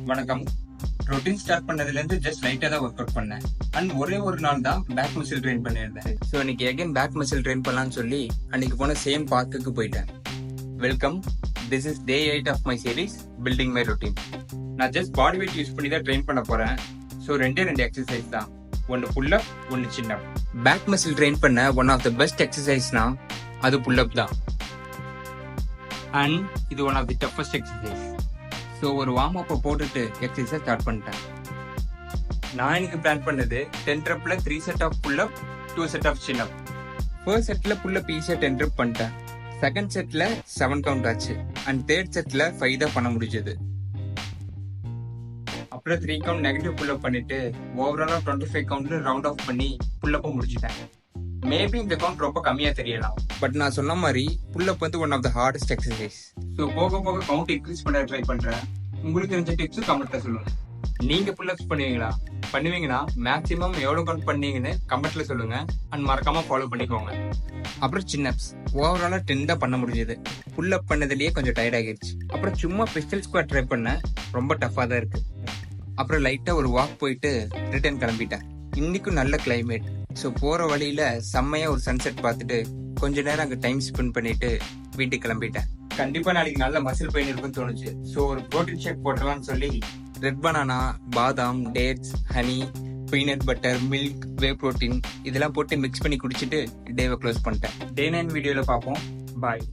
வணக்கம். Routine start பண்ணதுலேருந்து just லைட்டாக தான் ஒர்க் அவுட் பண்ணேன். அண்ட் ஒரே ஒரு நாள் தான் பேக் மசில் ட்ரெயின் பண்ணியிருந்தேன். ஸோ இன்னைக்கு அகைன் பேக் மசில் ட்ரெயின் பண்ணலாம்னு சொல்லி அன்னைக்கு போன சேம் பார்க்குக்கு போயிட்டேன். Welcome, this is day 8 of my series building my routine. நான் ஜஸ்ட் பாடி வெயிட் யூஸ் பண்ணி தான் ட்ரெயின் பண்ண போறேன். ஸோ ரெண்டு எக்ஸசைஸ் தான், ஒன்று புல்லப், ஒன்று சின்னப். பேக் மசில் ட்ரெயின் பண்ண ஒன் ஆஃப் த பெஸ்ட் எக்ஸசைஸ்னா அது புல்லப் தான். அண்ட் இது one of the toughest exercise. So ஒரு வார்ம் அப்பை போட்டுட்டு எக்ஸசைஸை ஸ்டார்ட் பண்ணிட்டேன். நான் இன்னைக்கு பிளான் பண்ணது 10 ரெப்ல 3 set of pullup, 2 set of chinup. First செட்ல புல்லப் ஈஸியா 10 ரெப் பண்ணிட்டேன். செகண்ட் செட்ல 7 கவுண்ட் ஆச்சு. அண்ட் தேர்ட் செட்ல 5 தான் பண்ண முடிஞ்சது. அப்புறம் 3 கவுண்ட் நெகட்டிவ் புல்லப் பண்ணிட்டு ஓவராலா 25 கவுண்ட்ல ரவுண்ட் ஆஃப் பண்ணி புல்லப்பை முடிச்சிட்டேன். மேபி இந்த கவுண்ட் ரொம்ப கம்மியா தெரியலாம், பட் நான் சொன்ன மாதிரி புல்லப் வந்து one of the hardest exercise. So போக போக கவுண்ட் இன்க்ரீஸ் பண்ண ட்ரை பண்றேன். உங்களுக்கு தெரிஞ்ச டிப்ஸ் கமெண்ட்ல சொல்லுங்க. நீங்க புல்லப்ஸ் பண்ணுவீங்கன்னா மேக்ஸிமம் எவ்வளவு கவுண்ட் பண்ணீங்கன்னு கமெண்ட்ல சொல்லுங்க. அண்ட் மறக்காம ஃபாலோ பண்ணிக்கோங்க. அப்புறம் சின்னப்ஸ் ஓவராலா 10 தான் பண்ண முடிஞ்சது. புல்லப் பண்ணதுலயே கொஞ்சம் டயர்ட் ஆகிடுச்சு. அப்புறம் சும்மா பிஸ்டல் ஸ்குவாட் ட்ரை பண்ண, ரொம்ப டஃபா தான் இருக்கு. அப்புறம் லைட்டா ஒரு வாக் போயிட்டு ரிட்டர்ன் கிளம்பிட்டேன். இன்னைக்கும் நல்ல கிளைமேட். ஸோ போற வழியில செம்மையா ஒரு சன்செட் பார்த்துட்டு கொஞ்ச நேரம் அங்கே டைம் ஸ்பெண்ட் பண்ணிட்டு வீட்டுக்கு கிளம்பிட்டேன். கண்டிப்பா நாளைக்கு நல்ல மசில் பெயின் இருக்குன்னு தோணுச்சு. ஸோ ஒரு ப்ரோட்டீன் ஷேக் போட்டலாம்னு சொல்லி ரெட் பனானா, பாதாம், dates, honey, peanut butter, milk, whey protein இதெல்லாம் போட்டு மிக்ஸ் பண்ணி குடிச்சிட்டு டேவை க்ளோஸ் பண்ணிட்டேன். டே 9 வீடியோல பார்ப்போம். பாய்.